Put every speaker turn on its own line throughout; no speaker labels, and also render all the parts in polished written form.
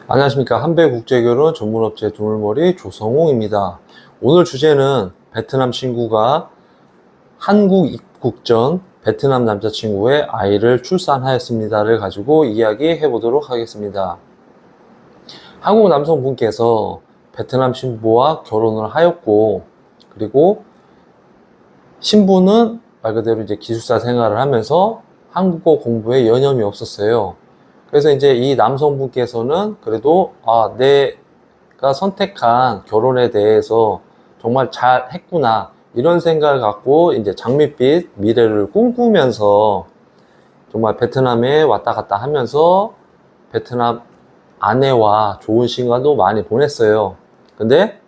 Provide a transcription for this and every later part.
안녕하십니까. 한배국제결혼 전문업체 두물머리 조성웅입니다. 오늘 주제는 베트남 친구가 한국 입국 전 베트남 남자친구의 아이를 출산하였습니다를 가지고 이야기해 보도록 하겠습니다. 한국 남성분께서 베트남 신부와 결혼을 하였고, 그리고 신부는 말 그대로 이제 기숙사 생활을 하면서 한국어 공부에 여념이 없었어요. 그래서 이제 이 남성분께서는 그래도 내가 선택한 결혼에 대해서 정말 잘 했구나 이런 생각을 갖고 이제 장밋빛 미래를 꿈꾸면서 정말 베트남에 왔다 갔다 하면서 베트남 아내와 좋은 시간도 많이 보냈어요. 근데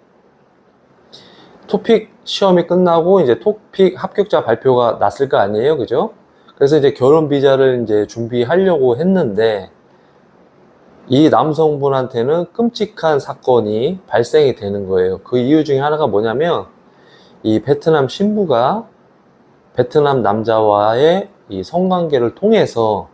토픽 시험이 끝나고 이제 토픽 합격자 발표가 났을 거 아니에요, 그죠? 그래서 이제 결혼 비자를 이제 준비하려고 했는데 이 남성분한테는 끔찍한 사건이 발생이 되는 거예요. 그 이유 중에 하나가 뭐냐면 이 베트남 신부가 베트남 남자와의 이 성관계를 통해서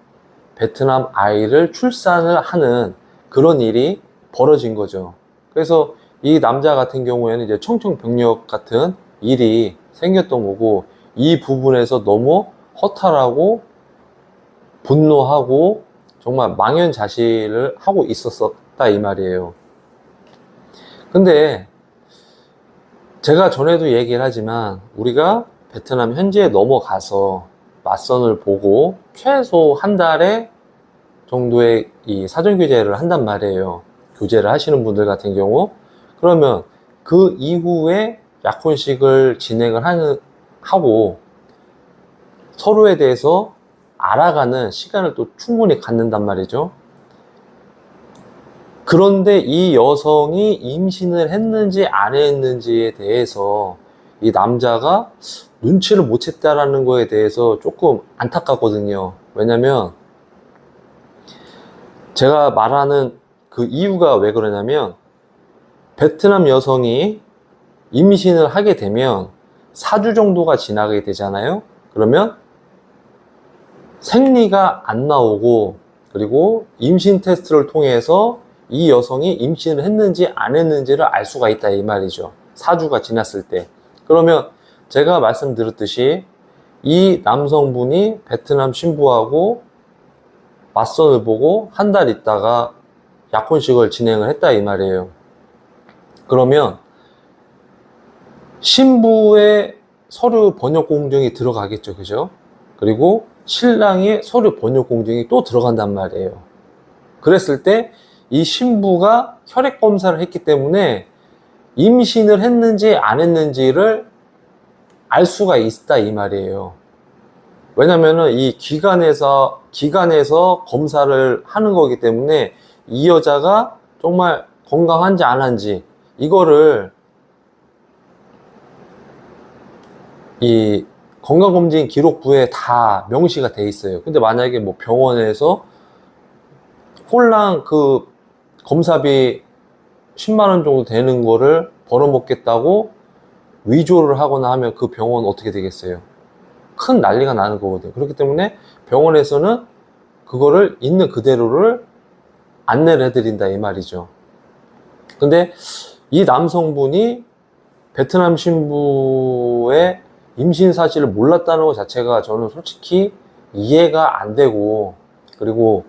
베트남 아이를 출산을 하는 그런 일이 벌어진 거죠. 그래서 이 남자 같은 경우에는 이제 청청병력 같은 일이 생겼던 거고, 이 부분에서 너무 허탈하고 분노하고 정말 망연자실을 하고 있었다 이 말이에요. 근데 제가 전에도 얘기를 하지만 우리가 베트남 현지에 넘어가서 맞선을 보고 최소 한 달에 정도의 이 사전 교제를 한단 말이에요. 교제를 하시는 분들 같은 경우. 그러면 그 이후에 약혼식을 진행을 하고 서로에 대해서 알아가는 시간을 또 충분히 갖는단 말이죠. 그런데 이 여성이 임신을 했는지 안 했는지에 대해서 이 남자가 눈치를 못 챘다라는 거에 대해서 조금 안타깝거든요. 왜냐면 제가 말하는 그 이유가 왜 그러냐면 베트남 여성이 임신을 하게 되면 4주 정도가 지나게 되잖아요. 그러면 생리가 안 나오고, 그리고 임신 테스트를 통해서 이 여성이 임신을 했는지 안 했는지를 알 수가 있다 이 말이죠. 4주가 지났을 때. 그러면 제가 말씀드렸듯이 이 남성분이 베트남 신부하고 맞선을 보고 한 달 있다가 약혼식을 진행을 했다 이 말이에요. 그러면 신부의 서류 번역 공증이 들어가겠죠, 그죠? 그리고 신랑의 서류 번역 공증이 또 들어간단 말이에요. 그랬을 때 이 신부가 혈액 검사를 했기 때문에 임신을 했는지 안 했는지를 알 수가 있다 이 말이에요. 왜냐면은 이 기관에서 검사를 하는 거기 때문에 이 여자가 정말 건강한지 안 한지 이거를 이 건강검진 기록부에 다 명시가 돼 있어요. 근데 만약에 뭐 병원에서 홀랑 그 검사비 10만원 정도 되는 거를 벌어먹겠다고 위조를 하거나 하면 그 병원 어떻게 되겠어요? 큰 난리가 나는 거거든요. 그렇기 때문에 병원에서는 그거를 있는 그대로를 안내를 해드린다 이 말이죠. 근데 이 남성분이 베트남 신부의 임신 사실을 몰랐다는 것 자체가 저는 솔직히 이해가 안 되고, 그리고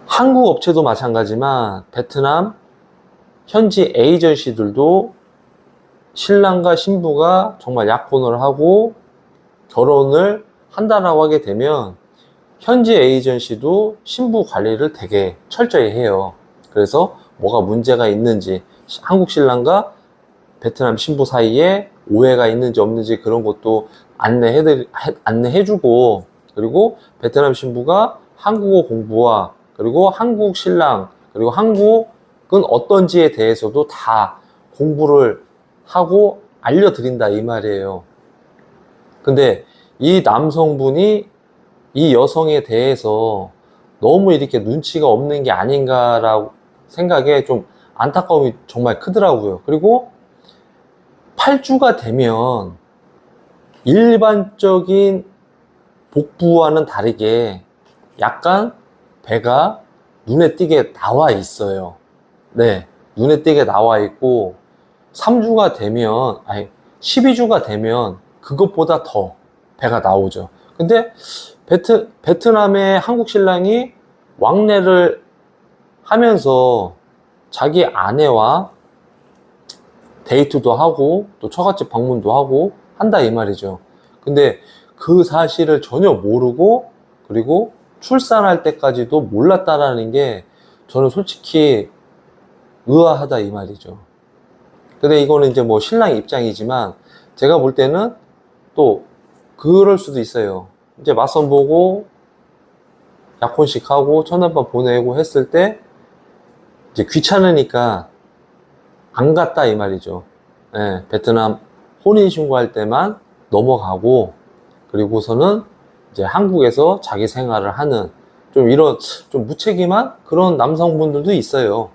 한국 업체도 마찬가지지만 베트남 현지 에이전시들도 신랑과 신부가 정말 약혼을 하고 결혼을 한다라고 하게 되면 현지 에이전시도 신부 관리를 되게 철저히 해요. 그래서 뭐가 문제가 있는지, 한국 신랑과 베트남 신부 사이에 오해가 있는지 없는지 그런 것도 안내해주고, 그리고 베트남 신부가 한국어 공부와 그리고 한국 신랑 그리고 한국은 어떤지에 대해서도 다 공부를 하고 알려드린다 이 말이에요. 근데 이 남성분이 이 여성에 대해서 너무 이렇게 눈치가 없는 게 아닌가라고 생각에 좀 안타까움이 정말 크더라고요. 그리고 8주가 되면 일반적인 복부와는 다르게 약간 배가 눈에 띄게 나와 있어요. 네, 눈에 띄게 나와 있고 3주가 되면, 아니 12주가 되면 그것보다 더 배가 나오죠. 근데 베트남의 한국 신랑이 왕래를 하면서 자기 아내와 데이트도 하고 또 처갓집 방문도 하고 한다 이 말이죠. 근데 그 사실을 전혀 모르고 그리고 출산할 때까지도 몰랐다라는 게 저는 솔직히 의아하다 이 말이죠. 근데 이거는 이제 뭐 신랑 입장이지만 제가 볼 때는 또 그럴 수도 있어요. 이제 맞선 보고 약혼식 하고 첫날밤 보내고 했을 때 이제 귀찮으니까 안 갔다 이 말이죠. 예, 베트남 혼인신고할 때만 넘어가고 그리고서는 이제 한국에서 자기 생활을 하는 좀 이런 좀 무책임한 그런 남성분들도 있어요.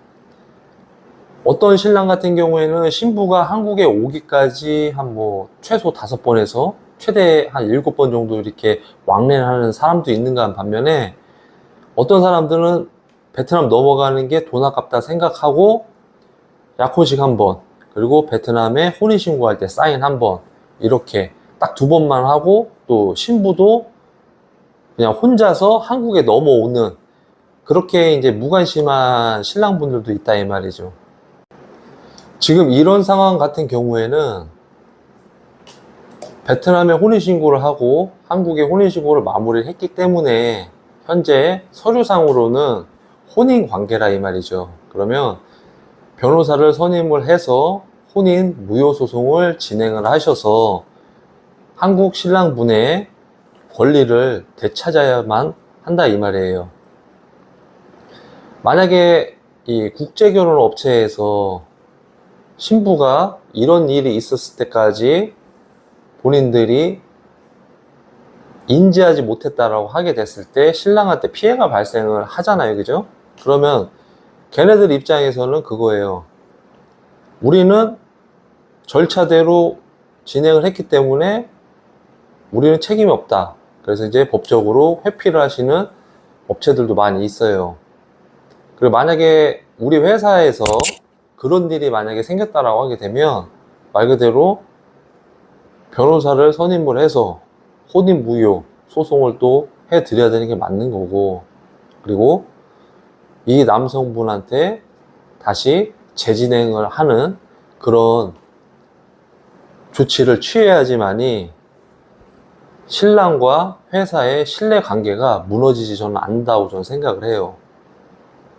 어떤 신랑 같은 경우에는 신부가 한국에 오기까지 한 뭐 최소 5번에서 최대 한 7번 정도 이렇게 왕래를 하는 사람도 있는가 반면에 어떤 사람들은 베트남 넘어가는 게 돈 아깝다 생각하고 약혼식 1번 그리고 베트남에 혼인신고할 때 사인 1번 이렇게 딱 2번만 하고 또 신부도 그냥 혼자서 한국에 넘어오는 그렇게 이제 무관심한 신랑분들도 있다 이 말이죠. 지금 이런 상황 같은 경우에는 베트남에 혼인신고를 하고 한국에 혼인신고를 마무리를 했기 때문에 현재 서류상으로는 혼인관계라 이 말이죠. 그러면 변호사를 선임을 해서 혼인 무효소송을 진행을 하셔서 한국 신랑분의 권리를 되찾아야만 한다 이 말이에요. 만약에 이 국제결혼 업체에서 신부가 이런 일이 있었을 때까지 본인들이 인지하지 못했다라고 하게 됐을 때 신랑한테 피해가 발생을 하잖아요. 그죠? 그러면 걔네들 입장에서는 그거예요. 우리는 절차대로 진행을 했기 때문에 우리는 책임이 없다. 그래서 이제 법적으로 회피를 하시는 업체들도 많이 있어요. 그리고 만약에 우리 회사에서 그런 일이 만약에 생겼다라고 하게 되면 말 그대로 변호사를 선임을 해서 혼인 무효 소송을 또 해드려야 되는 게 맞는 거고 그리고 이 남성분한테 다시 재진행을 하는 그런 조치를 취해야지만이 신랑과 회사의 신뢰 관계가 무너지지 저는 않는다고 저는 생각을 해요.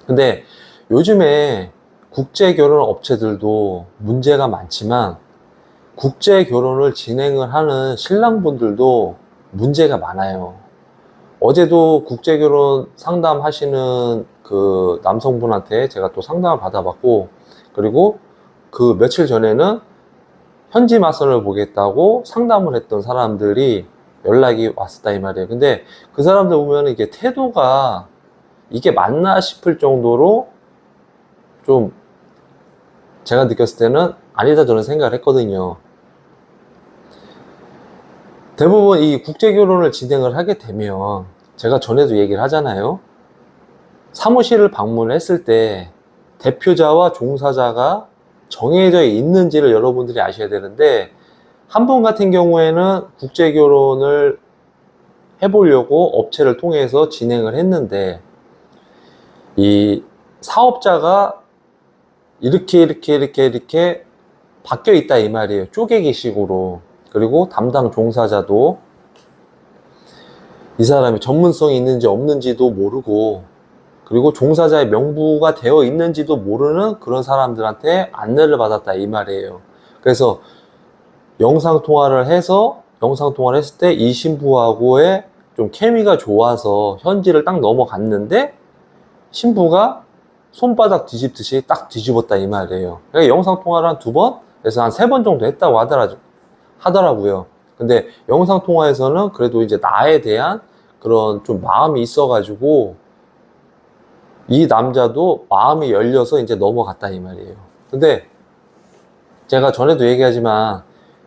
근데 요즘에 국제결혼 업체들도 문제가 많지만 국제결혼을 진행을 하는 신랑분들도 문제가 많아요. 어제도 국제결혼 상담하시는 그 남성분한테 제가 또 상담을 받아봤고 그리고 그 며칠 전에는 현지 맞선을 보겠다고 상담을 했던 사람들이 연락이 왔었다 이 말이에요. 근데 그 사람들 보면 이게 태도가 이게 맞나 싶을 정도로 좀 제가 느꼈을 때는 아니다 저는 생각을 했거든요. 대부분 이 국제결혼을 진행을 하게 되면 제가 전에도 얘기를 하잖아요. 사무실을 방문했을 때 대표자와 종사자가 정해져 있는지를 여러분들이 아셔야 되는데 한 분 같은 경우에는 국제결혼을 해보려고 업체를 통해서 진행을 했는데 이 사업자가 이렇게 바뀌어 있다 이 말이에요. 쪼개기 식으로. 그리고 담당 종사자도 이 사람이 전문성이 있는지 없는지도 모르고 그리고 종사자의 명부가 되어 있는지도 모르는 그런 사람들한테 안내를 받았다 이 말이에요. 그래서 영상통화를 했을 때 이 신부하고의 좀 케미가 좋아서 현지를 딱 넘어갔는데 신부가 손바닥 뒤집듯이 딱 뒤집었다 이 말이에요. 그러니까 영상통화를 한 2번, 그래서 한 3번 정도 했다고 하더라고요. 근데 영상통화에서는 그래도 이제 나에 대한 그런 좀 마음이 있어가지고 이 남자도 마음이 열려서 이제 넘어갔다 이 말이에요. 근데 제가 전에도 얘기하지만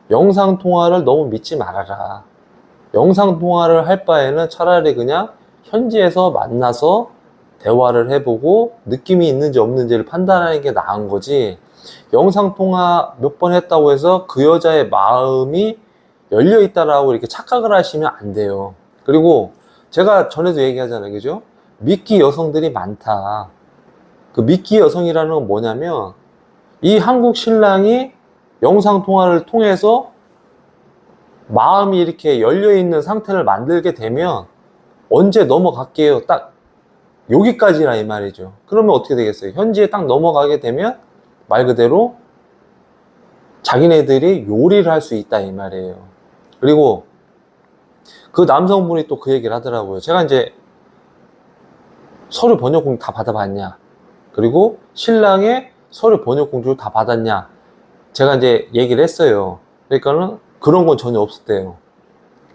영상통화를 너무 믿지 말아라. 영상통화를 할 바에는 차라리 그냥 현지에서 만나서 대화를 해보고 느낌이 있는지 없는지를 판단하는 게 나은 거지, 영상통화 몇 번 했다고 해서 그 여자의 마음이 열려 있다라고 이렇게 착각을 하시면 안 돼요. 그리고 제가 전에도 얘기하잖아요, 그죠? 미끼 여성들이 많다. 그 미끼 여성이라는 건 뭐냐면, 이 한국 신랑이 영상통화를 통해서 마음이 이렇게 열려 있는 상태를 만들게 되면 언제 넘어갈게요, 딱 여기까지라 이 말이죠. 그러면 어떻게 되겠어요? 현지에 딱 넘어가게 되면 말 그대로 자기네들이 요리를 할 수 있다 이 말이에요. 그리고 그 남성분이 또 그 얘기를 하더라고요. 제가 이제 서류 번역 공지 다 받아봤냐, 그리고 신랑의 서류 번역 공지를 다 받았냐, 제가 이제 얘기를 했어요. 그러니까는 그런 건 전혀 없었대요.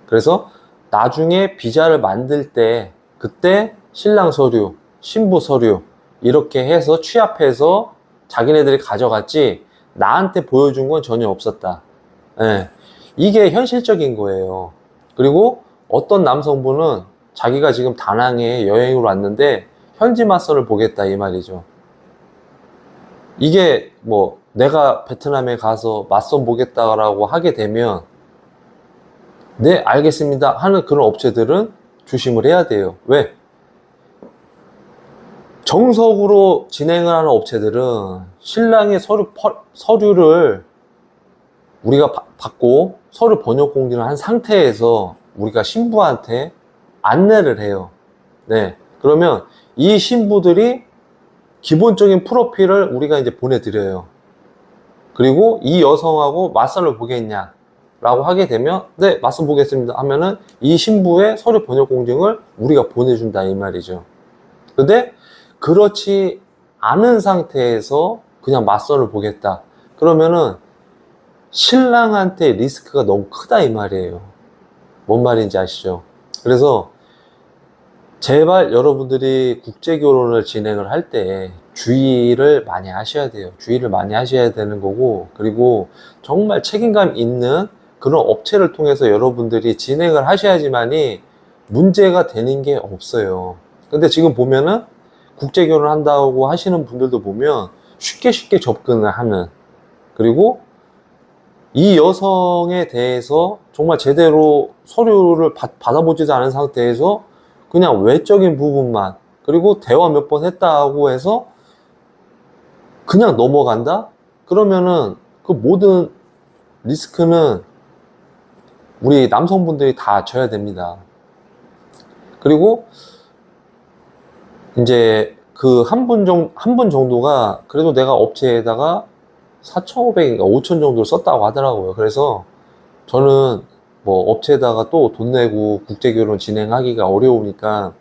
그래서 나중에 비자를 만들 때 그때 신랑 서류, 신부 서류 이렇게 해서 취합해서 자기네들이 가져갔지 나한테 보여준 건 전혀 없었다. 예. 이게 현실적인 거예요. 그리고 어떤 남성분은 자기가 지금 다낭에 여행으로 왔는데 현지 맞선을 보겠다 이 말이죠. 이게 뭐 내가 베트남에 가서 맞선 보겠다라고 하게 되면 네 알겠습니다 하는 그런 업체들은 조심을 해야 돼요. 왜? 정석으로 진행을 하는 업체들은 신랑의 서류를 우리가 받고 서류 번역 공지를 한 상태에서 우리가 신부한테 안내를 해요. 네. 그러면 이 신부들이 기본적인 프로필을 우리가 이제 보내드려요. 그리고 이 여성하고 맞선을 보겠냐 라고 하게 되면 네 맞선 보겠습니다 하면은 이 신부의 서류 번역 공증을 우리가 보내준다 이 말이죠. 근데 그렇지 않은 상태에서 그냥 맞선을 보겠다 그러면은 신랑한테 리스크가 너무 크다 이 말이에요. 뭔 말인지 아시죠? 그래서 제발 여러분들이 국제결혼을 진행을 할 때 주의를 많이 하셔야 돼요. 주의를 많이 하셔야 되는 거고, 그리고 정말 책임감 있는 그런 업체를 통해서 여러분들이 진행을 하셔야지만이 문제가 되는 게 없어요. 근데 지금 보면은 국제결혼 한다고 하시는 분들도 보면 쉽게 접근을 하는, 그리고 이 여성에 대해서 정말 제대로 서류를 받아보지도 않은 상태에서 그냥 외적인 부분만, 그리고 대화 몇 번 했다고 해서 그냥 넘어간다? 그러면은 그 모든 리스크는 우리 남성분들이 다 져야 됩니다. 그리고 이제 그 한 분 정도가 그래도 내가 업체에다가 4,500인가 5,000 정도를 썼다고 하더라고요. 그래서 저는 뭐 업체에다가 또 돈 내고 국제결혼 진행하기가 어려우니까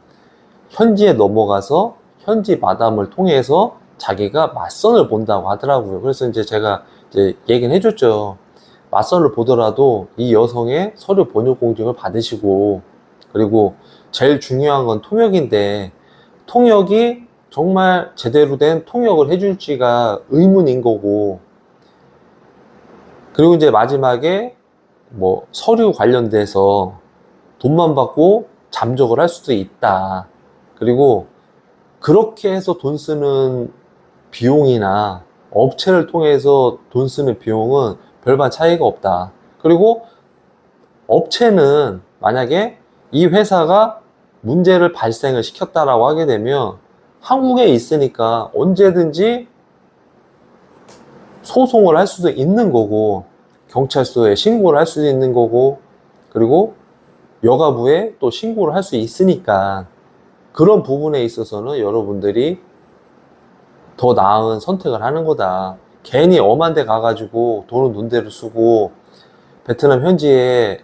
현지에 넘어가서 현지 마담을 통해서 자기가 맞선을 본다고 하더라고요. 그래서 이제 제가 이제 얘기는 해줬죠. 맞선을 보더라도 이 여성의 서류 번역 공증을 받으시고, 그리고 제일 중요한 건 통역인데 통역이 정말 제대로 된 통역을 해줄지가 의문인 거고, 그리고 이제 마지막에 뭐 서류 관련돼서 돈만 받고 잠적을 할 수도 있다. 그리고 그렇게 해서 돈 쓰는 비용이나 업체를 통해서 돈 쓰는 비용은 별반 차이가 없다. 그리고 업체는 만약에 이 회사가 문제를 발생을 시켰다라고 하게 되면 한국에 있으니까 언제든지 소송을 할 수도 있는 거고, 경찰서에 신고를 할 수도 있는 거고, 그리고 여가부에 또 신고를 할 수 있으니까 그런 부분에 있어서는 여러분들이 더 나은 선택을 하는 거다. 괜히 엄한 데 가가지고 돈은 돈대로 쓰고 베트남 현지에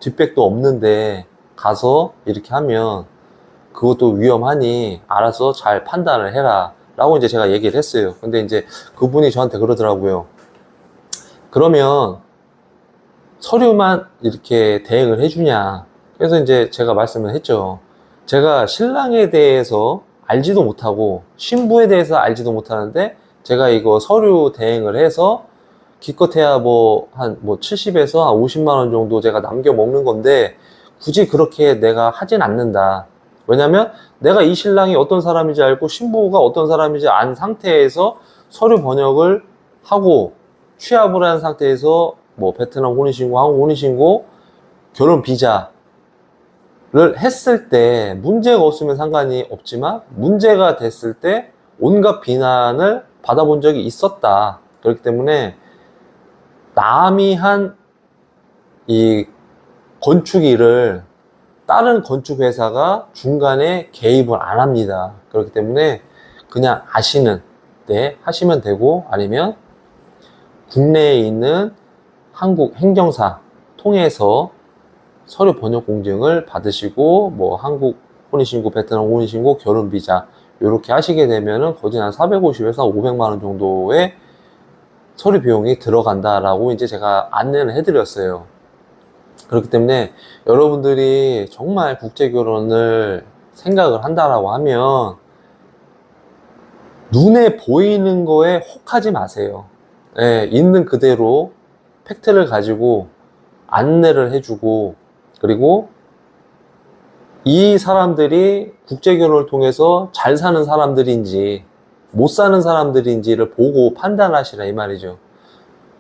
뒷백도 없는데 가서 이렇게 하면 그것도 위험하니 알아서 잘 판단을 해라 라고 이제 제가 얘기를 했어요. 근데 이제 그분이 저한테 그러더라고요. 그러면 서류만 이렇게 대행을 해주냐. 그래서 이제 제가 말씀을 했죠. 제가 신랑에 대해서 알지도 못하고 신부에 대해서 알지도 못하는데 제가 이거 서류 대행을 해서 기껏해야 뭐 한 70에서 한 50만 원 정도 제가 남겨 먹는 건데 굳이 그렇게 내가 하진 않는다. 왜냐면 내가 이 신랑이 어떤 사람인지 알고 신부가 어떤 사람인지 안 상태에서 서류 번역을 하고 취합을 한 상태에서 뭐 베트남 혼인신고, 한국 혼인신고, 결혼 비자를 했을 때 문제가 없으면 상관이 없지만 문제가 됐을 때 온갖 비난을 받아본 적이 있었다. 그렇기 때문에 남이 한 이 건축 일을 다른 건축 회사가 중간에 개입을 안 합니다. 그렇기 때문에 그냥 아시는 때 하시면 되고, 아니면 국내에 있는 한국 행정사 통해서 서류 번역 공증을 받으시고, 뭐 한국 혼인신고, 베트남 혼인신고, 결혼비자 이렇게 하시게 되면은 거진 한 450에서 500만 원 정도의 서류 비용이 들어간다라고 이제 제가 안내를 해드렸어요. 그렇기 때문에 여러분들이 정말 국제결혼을 생각을 한다라고 하면 눈에 보이는 거에 혹하지 마세요. 예, 있는 그대로 팩트를 가지고 안내를 해주고, 그리고 이 사람들이 국제결혼을 통해서 잘 사는 사람들인지 못 사는 사람들인지를 보고 판단하시라 이 말이죠.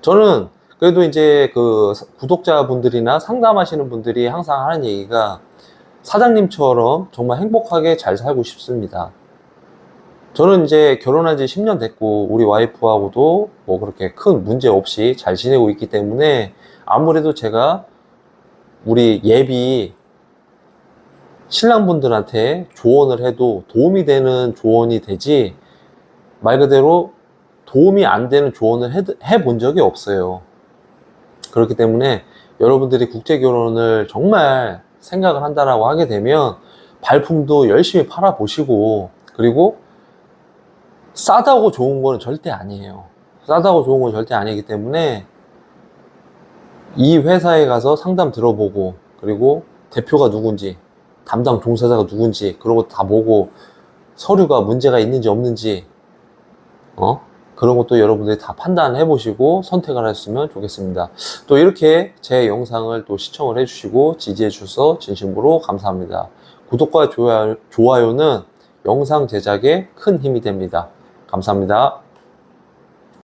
저는 그래도 이제 그 구독자분들이나 상담하시는 분들이 항상 하는 얘기가, 사장님처럼 정말 행복하게 잘 살고 싶습니다. 저는 이제 결혼한 지 10년 됐고 우리 와이프하고도 뭐 그렇게 큰 문제 없이 잘 지내고 있기 때문에 아무래도 제가 우리 예비 신랑분들한테 조언을 해도 도움이 되는 조언이 되지, 말 그대로 도움이 안 되는 조언을 해본 적이 없어요. 그렇기 때문에 여러분들이 국제결혼을 정말 생각을 한다라고 하게 되면 발품도 열심히 팔아보시고, 그리고 싸다고 좋은 거는 절대 아니에요. 싸다고 좋은 건 절대 아니기 때문에 이 회사에 가서 상담 들어보고, 그리고 대표가 누군지, 담당 종사자가 누군지, 그런 거 다 보고 서류가 문제가 있는지 없는지 그런 것도 여러분들이 다 판단해 보시고 선택을 하셨으면 좋겠습니다. 또 이렇게 제 영상을 또 시청을 해주시고 지지해 주셔서 진심으로 감사합니다. 구독과 좋아요는 영상 제작에 큰 힘이 됩니다. 감사합니다.